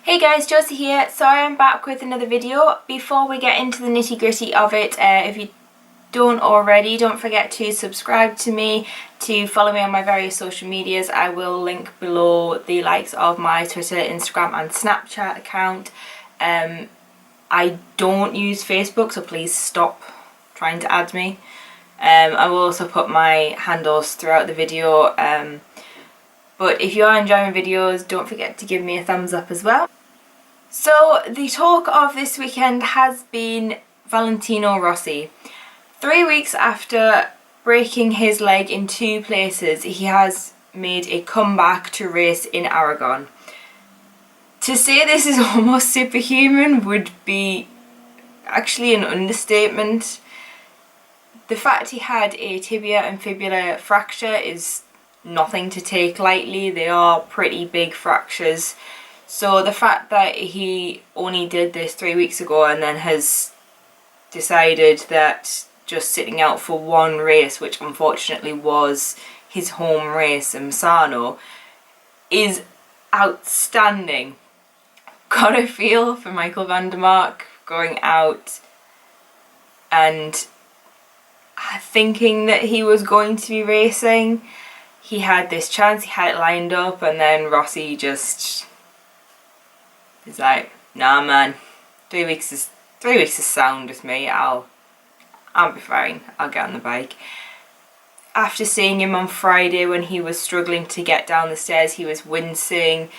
Hey guys, Josie here. Sorry I'm back with another video. Before we get into the nitty gritty of it, if you don't already, don't forget to subscribe to me, to follow me on my various social medias. I will link below the likes of my Twitter, Instagram and Snapchat account. I don't use Facebook, so please stop trying to add me. I will also put my handles throughout the video. But if you are enjoying my videos, don't forget to give me a thumbs up as well. So the talk of this weekend has been Valentino Rossi. 3 weeks after breaking his leg in 2 places, he has made a comeback to race in Aragon. To say this is almost superhuman would be actually an understatement. The fact he had a tibia and fibula fracture is nothing to take lightly. They are pretty big fractures. So the fact that he only did this 3 weeks ago and then has decided that just sitting out for one race, which unfortunately was his home race in Misano, is outstanding. Gotta feel for Michael van der Mark going out and thinking that he was going to be racing. He had this chance, he had it lined up, and then Rossi just is like, nah man, 3 weeks is sound with me. I'll be fine. I'll get on the bike. After seeing him on Friday when he was struggling to get down the stairs, he was wincing.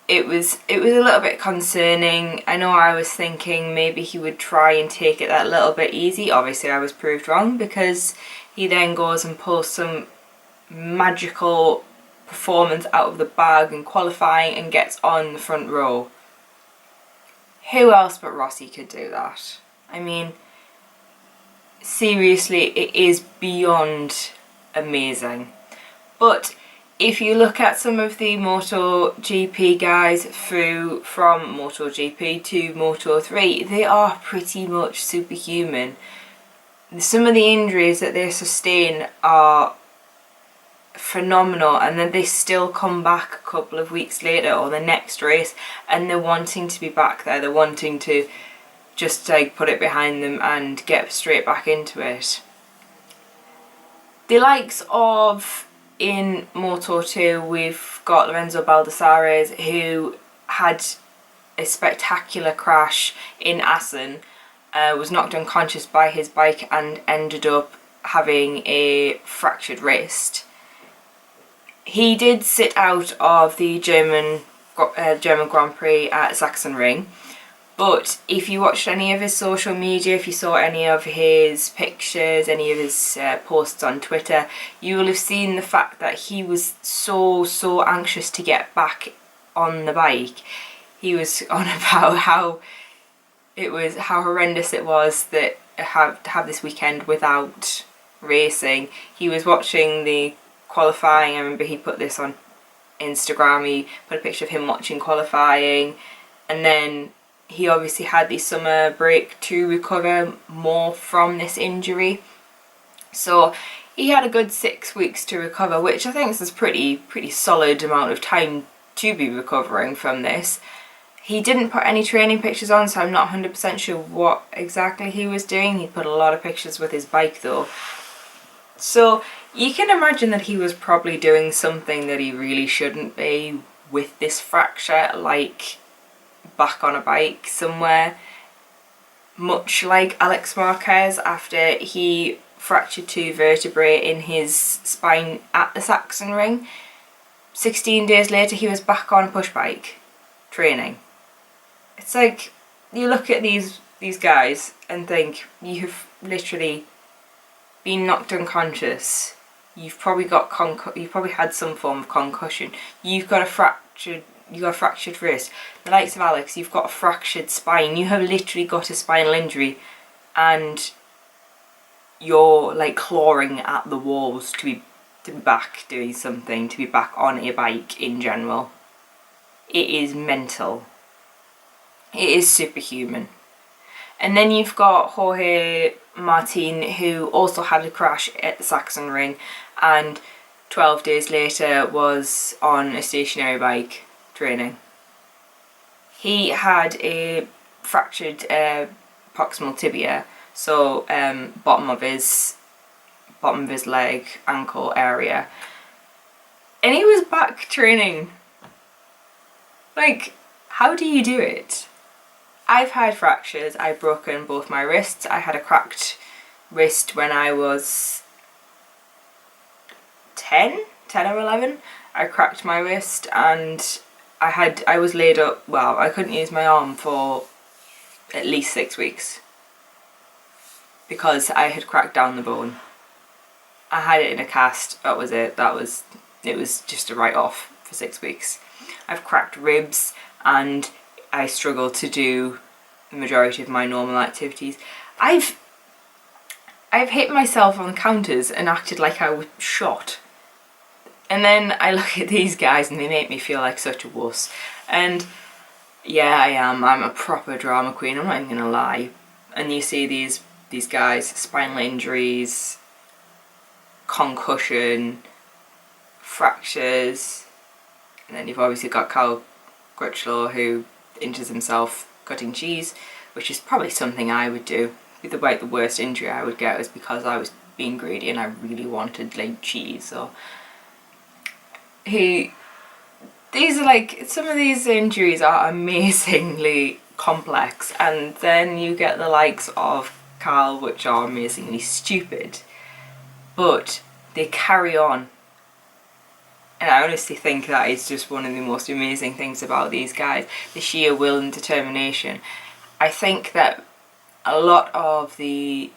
It was a little bit concerning. I know I was thinking maybe he would try and take it that little bit easy. Obviously I was proved wrong, because he then goes and pulls some magical performance out of the bag in qualifying and gets on the front row. Who else but Rossi could do that? I mean, seriously, it is beyond amazing. But if you look at some of the MotoGP guys through from MotoGP to Moto3, they are pretty much superhuman. Some of the injuries that they sustain are phenomenal, and then they still come back a couple of weeks later or the next race and they're wanting to be back there. They're wanting to just like put it behind them and get straight back into it. The likes of, in Moto2, we've got Lorenzo Baldassarre, who had a spectacular crash in Assen, was knocked unconscious by his bike and ended up having a fractured wrist. He did sit out of the German Grand Prix at Sachsenring, but if you watched any of his social media, if you saw any of his pictures, any of his posts on Twitter, you will have seen the fact that he was so anxious to get back on the bike. He was on about how horrendous it was that to have this weekend without racing. He was watching the qualifying. I remember he put this on Instagram. He put a picture of him watching qualifying, and then he obviously had the summer break to recover more from this injury. So he had a good 6 weeks to recover, which I think is a pretty solid amount of time to be recovering from this. He didn't put any training pictures on, so I'm not 100% sure what exactly he was doing. He put a lot of pictures with his bike though. So you can imagine that he was probably doing something that he really shouldn't be with this fracture, like back on a bike somewhere. Much like Alex Marquez after he fractured 2 vertebrae in his spine at the Sachsenring. 16 days later he was back on a push bike training. It's like, you look at these guys and think, you've literally been knocked unconscious, you've probably had some form of concussion, you've got a fractured wrist. The likes of Alex, you've got a fractured spine, you have literally got a spinal injury, and you're like clawing at the walls to be back doing something, to be back on a bike in general. It is mental. It is superhuman. And then you've got Jorge Martin, who also had a crash at the Sachsenring and 12 days later was on a stationary bike training. He had a fractured proximal tibia, so bottom of his leg, ankle area, and he was back training. Like, how do you do it? I've had fractures. I've broken both my wrists. I had a cracked wrist when I was 10 or 11. I cracked my wrist, and I was laid up. Well, I couldn't use my arm for at least 6 weeks because I had cracked down the bone. I had it in a cast. That was it. It was just a write-off for 6 weeks. I've cracked ribs, and I struggle to do the majority of my normal activities. I've hit myself on counters and acted like I was shot. And then I look at these guys and they make me feel like such a wuss. And yeah, I am. I'm a proper drama queen, I'm not even gonna lie. And you see these guys, spinal injuries, concussion, fractures, and then you've obviously got Cal Crutchlow, who injures himself cutting cheese, which is probably something I would do. The worst injury I would get was because I was being greedy and I really wanted like cheese. So these are like, some of these injuries are amazingly complex, and then you get the likes of Carl, which are amazingly stupid, but they carry on. And I honestly think that is just one of the most amazing things about these guys, the sheer will and determination. I think that a lot of the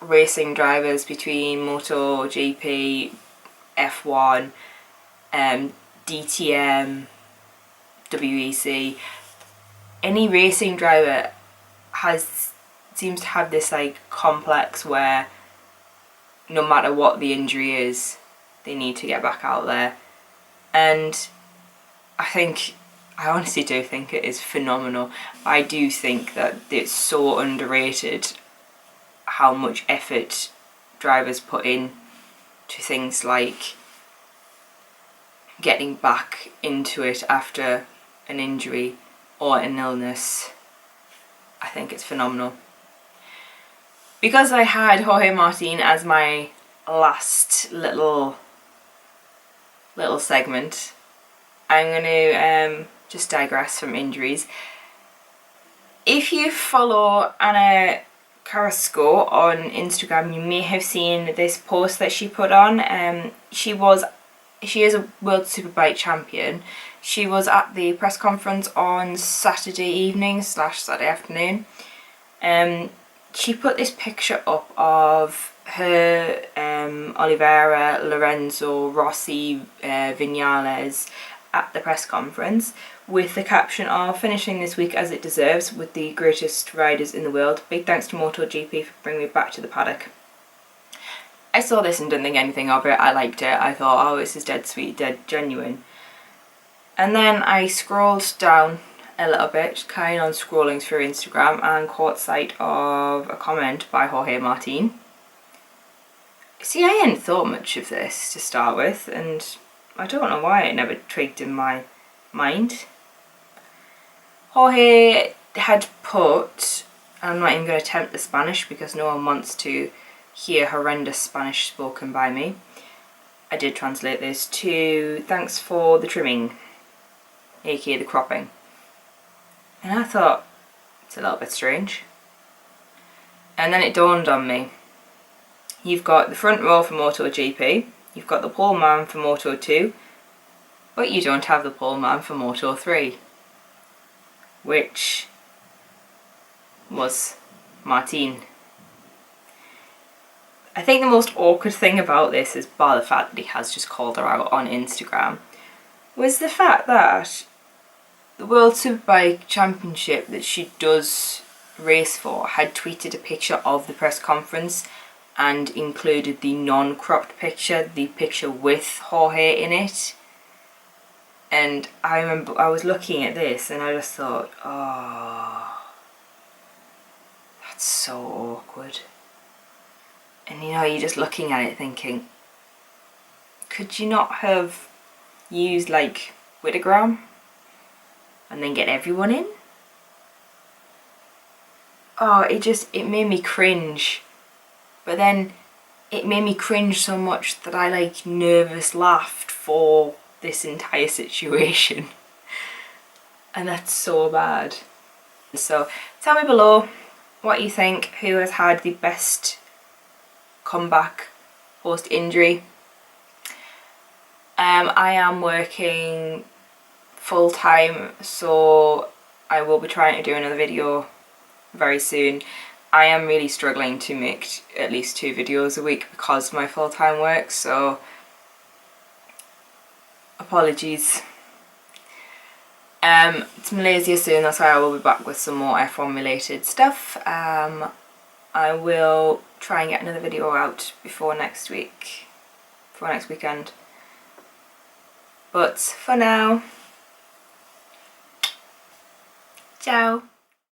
racing drivers between MotoGP, F1, DTM, WEC, any racing driver seems to have this like complex where no matter what the injury is, they need to get back out there. And I honestly do think it is phenomenal. I do think that it's so underrated how much effort drivers put in to things like getting back into it after an injury or an illness. I think it's phenomenal. Because I had Jorge Martin as my last little segment, I'm going to just digress from injuries. If you follow Anna Carrasco on Instagram, you may have seen this post that she put on. She is a World Superbike champion. She was at the press conference on Saturday evening / Saturday afternoon. She put this picture up of her, Oliveira, Lorenzo, Rossi, Viñales at the press conference with the caption of "finishing this week as it deserves with the greatest riders in the world. Big thanks to MotoGP for bringing me back to the paddock." I saw this and didn't think anything of it. I liked it. I thought, oh, this is dead sweet, dead genuine. And then I scrolled down a little bit, just carrying on scrolling through Instagram, and caught sight of a comment by Jorge Martin. See, I hadn't thought much of this to start with, and I don't know why it never twigged in my mind. Jorge had put, I'm not even going to attempt the Spanish because no one wants to hear horrendous Spanish spoken by me. I did translate this to "thanks for the trimming," aka the cropping. And I thought, it's a little bit strange. And then it dawned on me. You've got the front row for MotoGP, you've got the pole man for Moto2, but you don't have the pole man for Moto3, which was Martin. I think the most awkward thing about this, is bar the fact that he has just called her out on Instagram, was the fact that the World Superbike Championship that she does race for had tweeted a picture of the press conference and included the non-cropped picture, the picture with Jorge in it. And I remember I was looking at this and I just thought, oh, that's so awkward. And you know, you're just looking at it thinking, could you not have used like Witagram? and then get everyone in. Oh, it made me cringe. But then it made me cringe so much that I like nervous laughed for this entire situation. And that's so bad. So tell me below what you think, who has had the best comeback post injury. I am working full time, so I will be trying to do another video very soon. I am really struggling to make at least 2 videos a week because of my full-time work, so apologies. It's Malaysia soon, that's why I will be back with some more F1 related stuff. I will try and get another video out before next weekend. But for now, ciao.